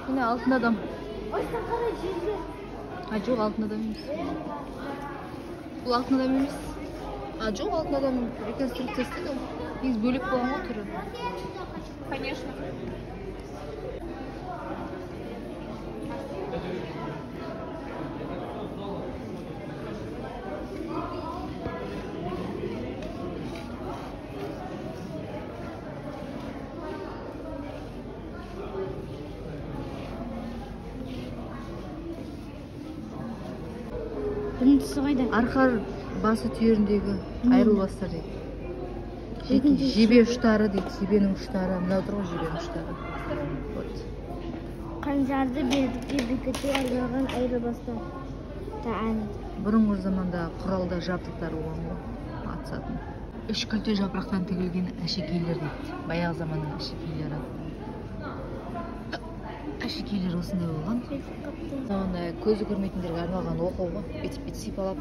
Yine altın adam. Ha çok altın adam емес. Bu altın adam емес. А жоқ, алтын адам реконструкциясы да негізі бөлек болған ғой түрі. Конечно. Біріншісі қайда? Арқар басы түйіріндегі айырылбастар дейді. Жебе ұштары дейді, жебенің ұштары. Мынау тұр ғой жебенің ұштары. Қанжарды белдікке бекіте айналған айырбастар. Бұрынғы заманда құралда жабдықтар болған ғой, атысатын. Үш күлте жапырақтан тігілген әшекейлер дейді. Баяғы заманның әшекейлері. Әшекейлер осындай болған. Ондай көзі көрмейтіндерге арналған оқуға бетіп сипалап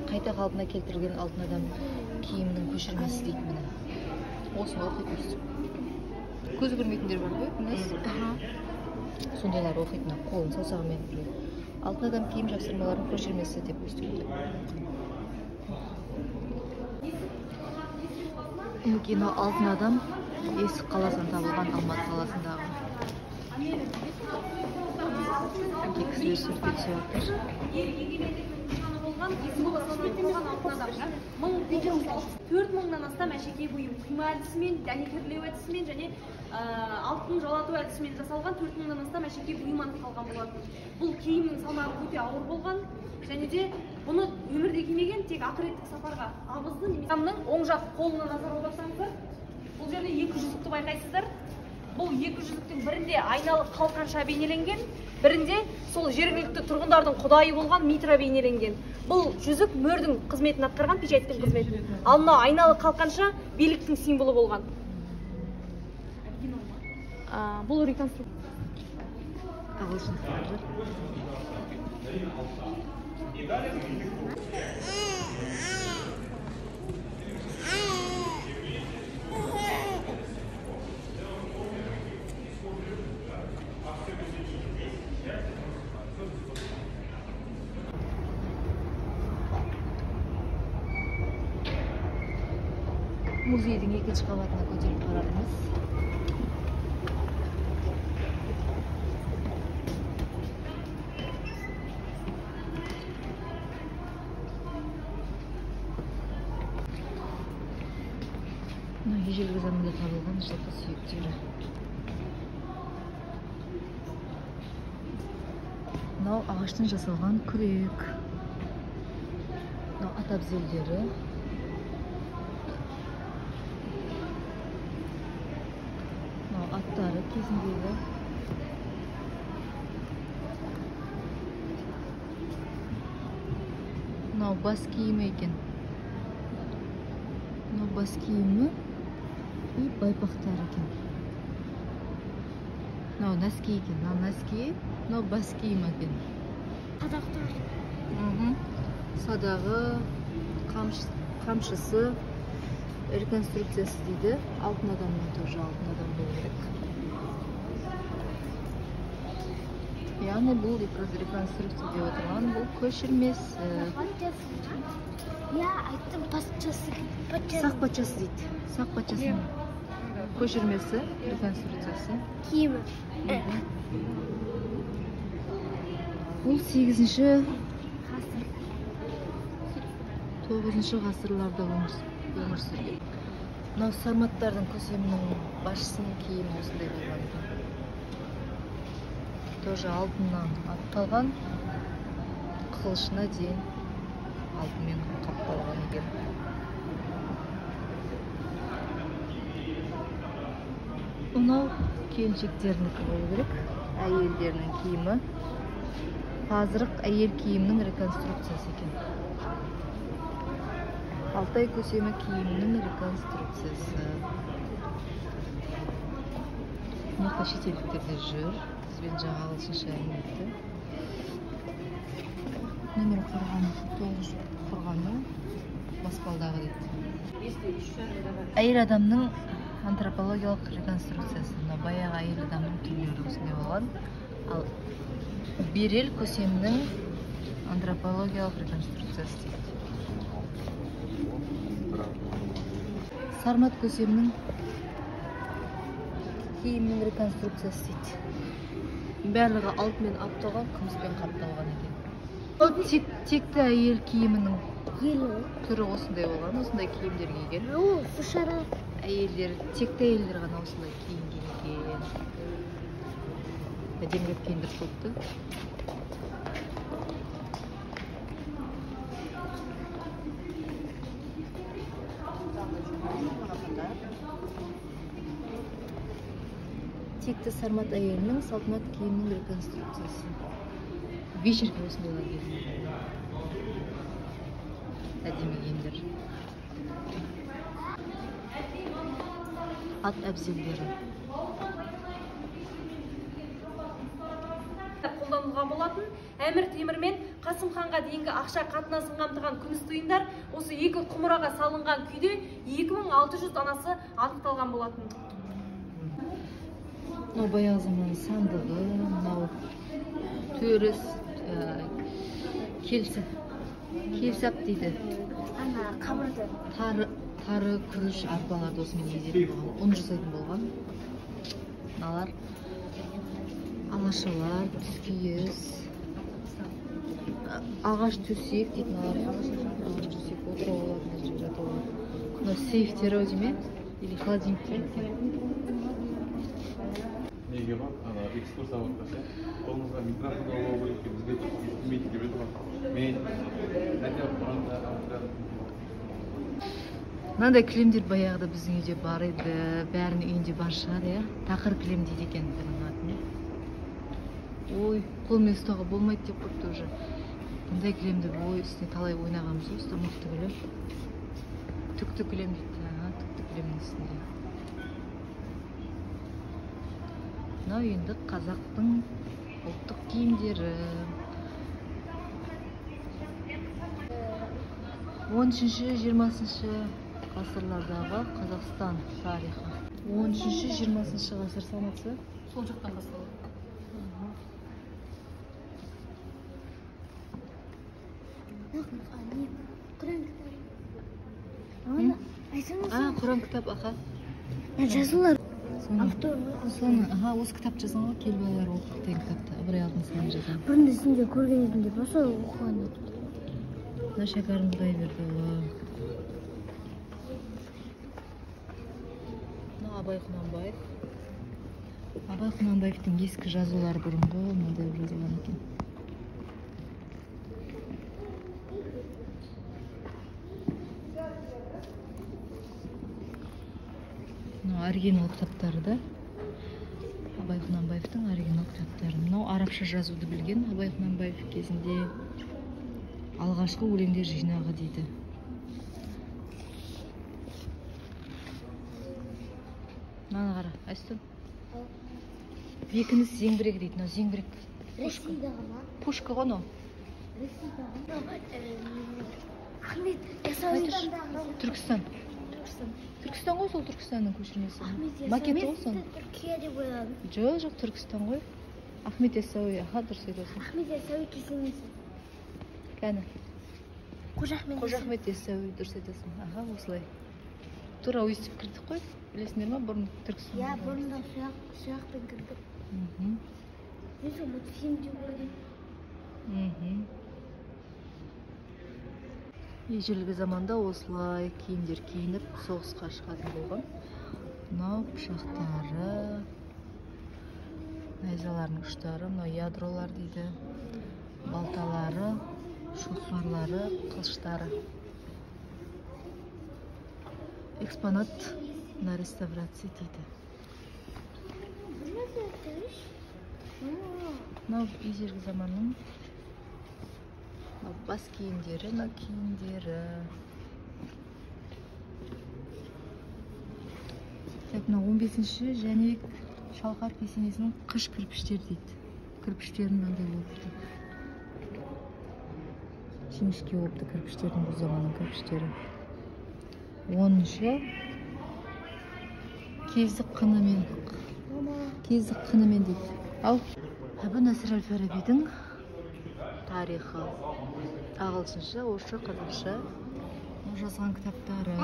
қайта қалпына келтірген алтын адам киімінің көшірмесі дейді міне. Осыны оқитын. Көзі көрмейтіндер бар ғой, сондайлар оқитын, қолын саусағымен біледі. Алтын адам киім жапсырмаларын көшірмесі деп өстірді. Кино алтын адам Есік қаласынан табылған Алматы қаласындағы. Кексілер сүртке түсіп отыр. Төрт мыңнан астам әшекей бұйым құйма әдісімен, дәнекерлеу әдісімен және алтын жалату әдісімен жасалған 4 мыңнан астам әшекей бұйым анықталған болатын. Бұл киімнің салмағы өте ауыр болған және де бұны өмірде кимеген тек ақыреттік сапарға абызды немесе адамның оң жақ қолына назар аударсаңыздар, бұл жерде екі жүзікті байқайсыздар. Бұл екі жүзіктің бірінде айналы қалқанша бейнеленген, бірінде сол жергілікті тұрғындардың құдайы болған Митра бейнеленген. Бұл жүзік мөрдің қызметін атқарған, печаттың қызметін. Ал мынау айналы қалқанша биліктің символы болған. Бұл реконструкция. Музейдің екінші қабатына көтеріп қарадыңыз. Ежелгі заманда табылған жылқы сүйектері. Мынау ағаштан жасалған күрек. Мынау ат абзелдері. Мынау аттары кезіндегі. Мынау бас киімі екен. Мынау бас киімі и байпақтар екен. Мынау носки екен. Мынау носки, мынау бас киім екен. Садақтар. Садағы, қамшысы, реконструкциясы дейді. Алтын адамның тоже алтын адам болу керек. Яғни бұл реконструкция деп отырған, бұл көшірмесі. Я айттым патшасы. Сақ патшасы дейді. Сақ патшасының көшірмесі, реконструкциясы. Киімі. Бұл 8-ші 9-ші ғасырларда өмір сүрген. Мынау сарматтардың көсемінің басшысының киімі осындай болған екен. Тоже алтыннан атталған, қылышына дейін алтынмен қапталған екен. Мынау келіншектерінікі болу керек, әйелдерінің киімі. Қазірік әйел киімнің реконструкциясы екен. Алтай көсемі киімінің реконструкциясы. Мықты шетелдіктерде жүр. Бізбен жаңа ағылшынша әңгімелесті. Нөмір құрғаны 9 құрғаны баспалдағы дейді. Әйел адамның антропологиялық реконструкциясы. Мына баяғы әйел адамның түрлері осындай болған. Ал Берел көсемнің антропологиялық реконструкциясы дейді. Сармат көсемнің киімнің реконструкциясы дейді. Барлығы алтынмен апталған, күміспен қапталған екен. Ол текті әйел киімінің түрі осындай болған, осындай киімдер киген. Әйелдер, текті әйелдер ғана осындай киім киген. Әдемірек киіндіріп қойыпты. Текті сармат әйелінің салтанат киімінің реконструкциясы. Вечерге осындайлар келген. Әдемі киімдер. Ат әбзелдері. Қолданылған болатын. Әмір Темір мен Қасым ханға дейінгі ақша қатынасын қамтыған күміс тиындар осы екі құмыраға салынған күйде 2600 данасы анықталған болатын. Мынау баяғы заманның сандығы, мынау төріс, келсап дейді. Ана қамырды. Тары, күріш, арпаларды осымен езетін болған, ұн жасайтын болған. Мыналар алашалар, түскиіз, ағаш төсек дейтін алар. Ағаш төсек отыруға болатын жатуға. Мынау сейфтері өзіме, или холодильниктер. Неге бар? Экскурсия вақытта. Қолыңызға микрофон алу керек екен, бізге естімейді деп еді ғой. Мен әйтеуір бұрында Мынандай кілемдер баяғыда біздің үйде бар еді, бәрінің үйінде бар шығар, иә? Тақыр кілем дейді екен бұның атын. Ой, қолмен ұстауға болмайды деп қойыпты уже. Бұндай кілемді ой үстіне талай ойнағанбыз, осында мықты кілем. Түкті кілем дейді, түкті кілемнің үстінде. Мынау енді қазақтың ұлттық киімдері. 13-20 ғасырлардағы Қазақстан тарихы. 13-20 ғасыр санатсы Сол жақтан басталады. Құран кітап, аха. Жазулар. Соны, осы кітап жазған ғой, кел балалар оқып деген кітапты. Ыбырай Алтынсарин жазған. Бұрында сенде көрген едім деп, сол оқыған еді. Мына Шәкәрім Құдайбердіұлы. Мына Абай Құнанбаев. Абай Құнанбаевтың ескі жазулары бұрынғы мынандай жазылған екен. Мына оригинал кітаптары да. Абай Құнанбаевтың оригинал кітаптары. Мынау арабша жазуды білген Абай Құнанбаев кезінде алғашқы өлеңдер жинағы дейді. Мынаны қара, Айстон. Бекініс зеңбірек дейді, мынау зеңбірек. Ресейдағы ма? Пушка ғой мынау. Ахмет Яссауидандағы. Түркістан. Түркістан ғой, сол Түркістанның көшірмесі. Макет ғой сон. Түркия деп ойладым. Жоқ, Түркістан ғой. Ахмет Яссауи, аха, дұрыс айтасың. Ахмет Яссауи кесенесі. Кәні. Қожа Ахмет Яссауи, дұрыс айтасың. Аха, осылай. Тура өйстіп кірдік қой. Білесіңдер ма, бұрын Түркістан. Я бұрында сұяқпен кірдік. Мен сол мультфильмде көрдім. Ежелгі заманда осылай киімдер киініп соғысқа шығатын болған. Мынау пышақтары, найзалардың ұштары, мынау ядролар дейді. Балталары, шоқпарлары, қылыштары. Экспонат на реставрация дейді. Мынау ежелгі заманның бас киімдері, мына киімдері. Мына 15-ші және Шалқар кесенесінің қыш кірпіштер дейді. Кірпіштерін мынандай болыпты. Жіңішке болыпты кірпіштердің, бұл заманның кірпіштері. 10-шы кездік қынымен дейді. Ал Әбу Насыр әл-Фарабидің тарихы ағылшынша, орысша, қазақша жазған кітаптары.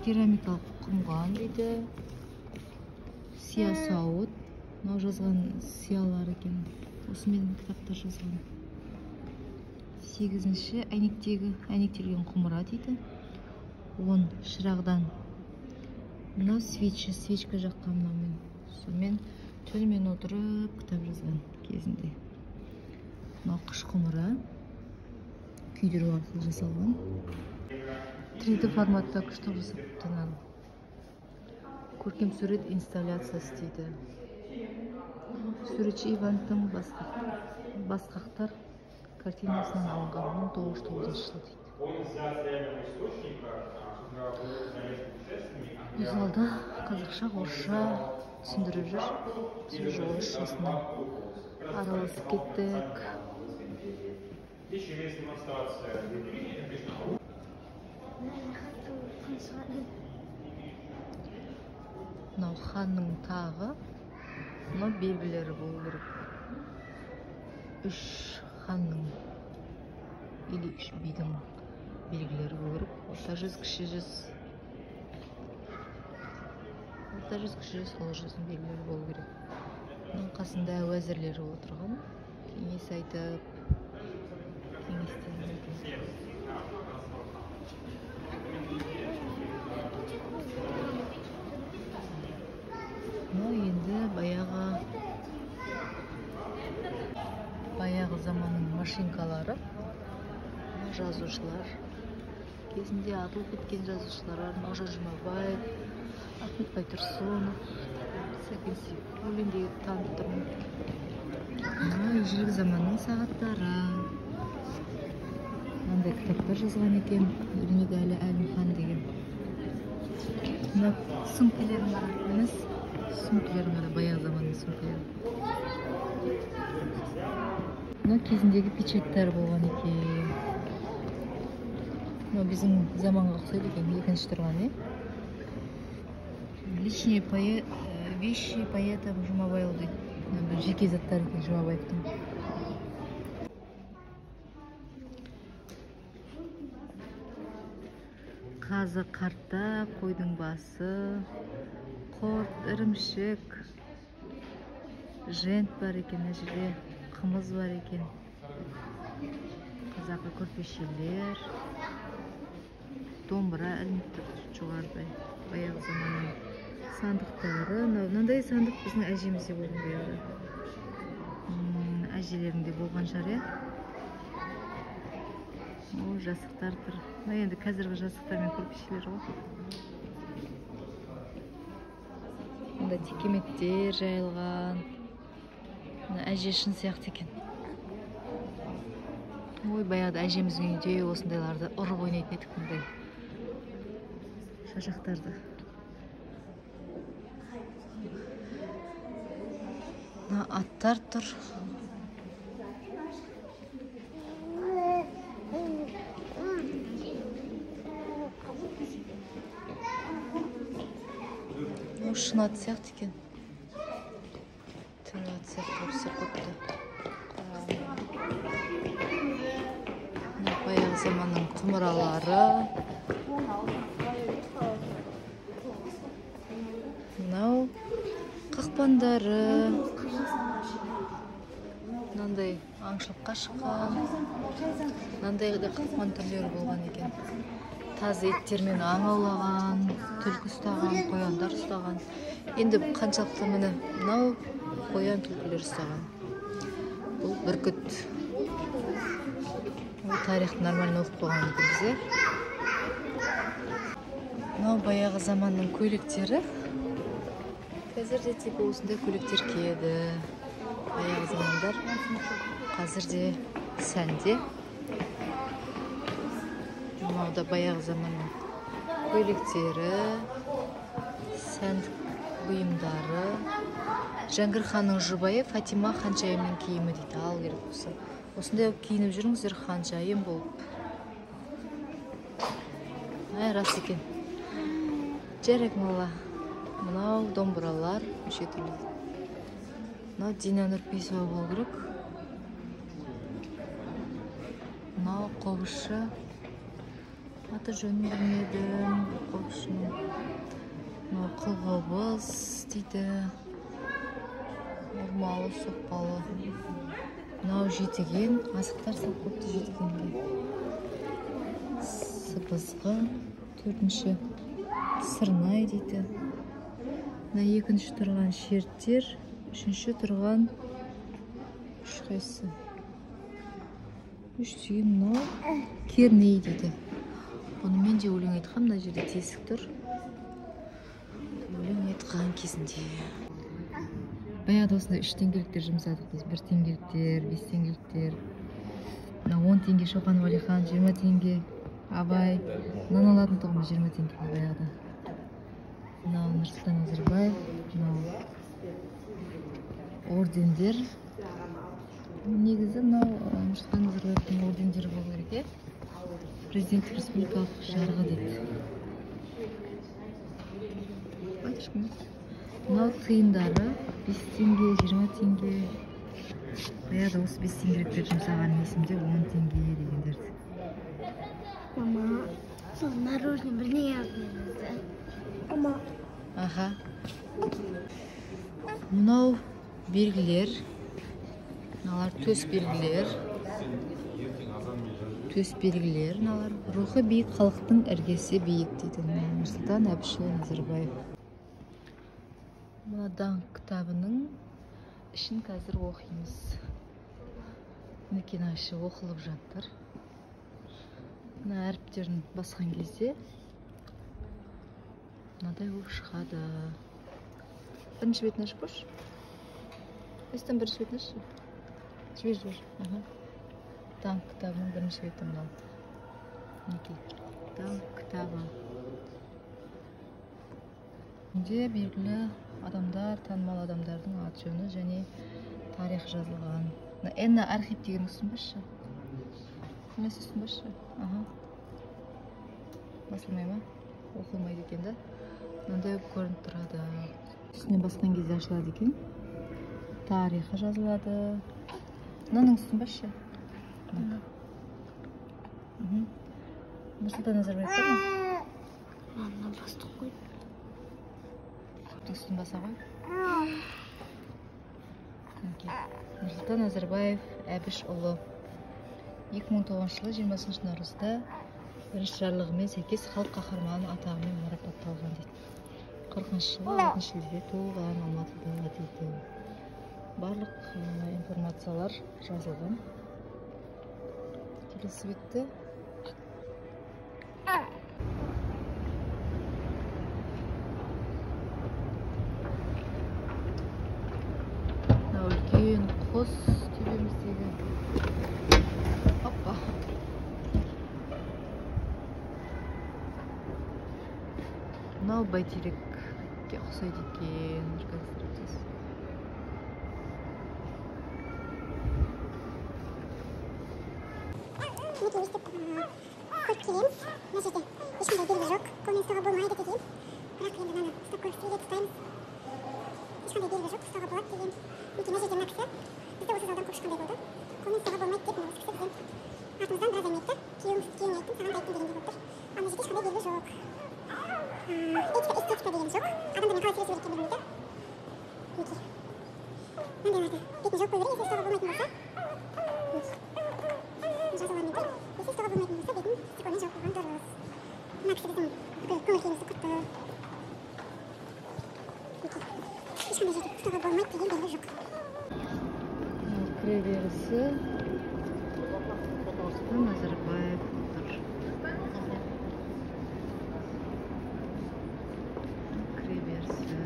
Керамикалық құмған дейді. Сия сауыт. Мынау жазған сиялар екен. Осымен кітаптар жазған. 8-ші әйнектелген құмыра дейді. 10 шырағдан. Мынау свечка жаққан мынамен. Сонымен төлмен отырып кітап жазған кезінде. Мынау қыш құмыра. Күйдіру арқылы жасалған. 3D форматта күшті жасаптынан. Көркем сурет инсталляциясы дейді. Суретші Ивантың басқақтар картинасынан алынған 1909 жылы дейді. Залда қазақша, орысша түсіндіріп жүр. Біз орысшасына араласып кеттік. Мынау ханның тағы, мынау белгілері болу керек. 3 ханның или 3 бидің белгілері болу керек. Орта жүз, кіші жүз. Орта жүз, кіші жүз, ұлы жүздің белгілері болу керек. Оның қасында уәзірлері отырған. Кеңес айтып, кеңестерін айтып. Енді баяғы заманның машинкалары, жазушылар, кезінде атылып кеткен жазушылар, Мағжан Жұмабаев, Ахмет Байтұрсынов, Сәкен Сейфуллин деп танып тұрмын. Ежелгі заманның сағаттары. Мынандай кітаптар жазған екен, Өлмедәлі Әлімхан деген. Мына сөмкелерім бар, емес? Сөмкелерім бар, баяғы заманның сөмкелері. Мына кезіндегі печаттар болған екен. Мына біздің заманға ұқсайды екен, екінші тұрған, Личные вещи поэта Жұмабаев дейді. Жеке заттар екен Жұмабаевтың. Қазы қарта, қойдың басы, құрт, ірімшік, жент бар екен, әжіре, қымыз бар екен. Қазақы көрпешелер, домбыра ілініп жоғарыда, баяғы заманның сандықтары. Мынандай сандық біздің әжемізде болған баяғы. Әжелерінде болған шығар, жасықтар тұр. Енді қазіргі жасықтар мен көрпешелер ғой. Мұнда текеметтер жайылған. Әже шын сияқты екен. Баяғыда әжеміздің үйінде осындайларды ұрып ойнайтын едік мұндай шашақтарды. Аттар тұр. Шын ат сияқты екен. Түн ат сияқты өпсі қотты. Баяғы заманның құмыралары. Мынау қақпандары. Мынандай аңшылыққа шыққан. Мынандай қақпан түрлері болған екен. Тазы еттермен аң аулаған, түлкі ұстаған, қояндар ұстаған. Енді қаншалықты міне мынау қоян түлкілер ұстаған. Бұл бүркіт. Бұл тарихты нормально оқып болған бізде. Мынау баяғы заманның көйлектері. Қазірде тек осындай көйлектер киеді. Баяғы замандар қазірде сәнде. Мынауда баяғы заманның көйлектері, сәндік бұйымдары. Жәңгір ханның жұбайы Фатима ханшайымның киімі дейді. Ал керек болса. осындай киініп жүріңіздер ханшайым болып. Рас екен. Жарек мала. Мынау домбыралар, неше түрлі. Мынау Дина Нұрпейісова болу керек. Мынау қобызшы. Аты жөнін білмедім. Қобызшының. Мынау қылғобыз дейді. Ормалы, соқпалы. Мынау жетіген. Асықтар сап көпті жетігенге. Сыбызғы. Төртінші сырнай дейді. Мына екінші тұрған шерттер. Үшінші тұрған үш қайсы. Үш деген мынау керней дейді. Бұны мен де өлең айтқам, мына жерде тесік тұр. Өлең айтқан кезінде. Баяғыда осындай 3 теңгеліктер жұмсадық біз. 1 теңгеліктер, 5 теңгеліктер. 10 теңге Шоқан Уәлихан, 20 теңге Абай. Нан алатын тұғымыз 20 теңге баяғыда. Мынау Нұрсұлтан Назарбаев. Мынау ордендер. Негізі мынау Нұрсұлтан Назарбаевтың ордендері болу керек. Президент республикалық жарғы дейді. Мынау тиындары 5 теңге, 20 теңге. Баяғыда осы 5 теңгеліктер жұмсаған есімде 10 теңге дегендерді. Мама, сол мороженое бірне yazmıyordu. Ama Аха. Мынау белгілер. Мыналар төс белгілер. Төс белгілер. Мыналар рухы биік халықтың іргесі биік дейді. Нұрсұлтан Әбішұлы Назарбаев. Мына даңқ кітабының ішін қазір оқимыз. Мінекей ашы оқылып жатыр. Мына әріптерін басқан кезде мынадай болып шығады. Бірінші бетін ашып қойшы. Өстен бірінші бетін ашшы. Жібер. Даңқ кітабының бірінші беті мынау. Мінекей. Даңқ кітабы.Інде белгілі адамдар, танымал адамдардың аты жөні және тарих жазылған. Энна архив деген ұсынбашы. Несі ұсынбашы? Басылмай ма? Оқылмайды екен да. Мынандай көрініп тұрады. Үстіне басқан кезде ашылады екен. Тарихы жазылады. Мынаның ұсынбашы. Нұрсұлтан Назарбаев бар ма? Мама бастық қой. Үстін баса ғой. Нұрсұлтан Назарбаев Әбішұлы 2009 жылы 20 наурызда бірінші жарлығымен сәйкес халық қаһарманы атағымен марапатталған дейді. 40 жылы 6 шілдеде туылған Алматыда дейді. Барлық информациялар жазылған. Келесі бетті. Үлкен құс төбеміздегі. Hoppa. Мынау бәйтерекке ұқсайды екен. Мінекей өйстіп көріп келеміз. Мына жерде ешқандай белгі жоқ. Қолмен ұстауға болмайды деген. Бірақ енді мынаны ұстап көріп суретке ұстаймыз. Ешқандай белгі жоқ, ұстауға болады деген. Мінекей мына жерде мына кісі бізді осы залдан қуып шыққандай болды. Қолмен ұстауға болмайды деп мына осы кісі бізден артымыздан біраз әңгіме айтты. Күйеуіне айттым, саған да айттым дегендей болып тұр. Ал мына жерде ешқандай белгі жоқ. Эстетика деген жоқ. Адамдармен қалай сөйлесу керек екенін білмейді. Мінекей. Мындайларды бетін жауып қою керек, если ұстауға болмайтын болса. Жазылғанмен тұр. Если ұстауға болмайтын болса, бетін стекломен жауып қойған дұрыс. Мына кісі біздің бүкіл көңіл-күйімізді құртты. Ешқандай жерде ұстауға болмайды деген белгі жоқ. Кіреберісі Нұрсұлтан Назарбаев тұр. Кіреберісі.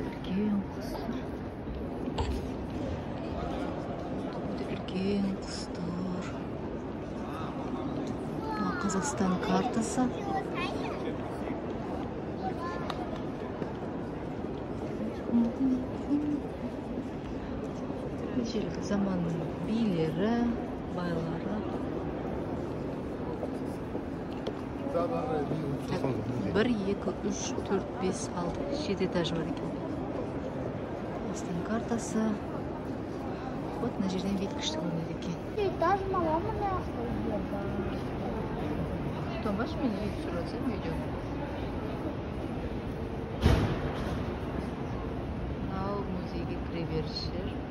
Үлкен құстар. Үлкен құстар. Қазақстан картасы. ежелгі заманның билері, байлары. 1, 2, 3, 4, 5, 6, 7 этажы бар екен. Астан картасы. Вот мына жерден беткішті көрінеді екен. Этаж мала мына Томаш мені түсіріп жатсам видео. Мынау музейге кіре беріс жер.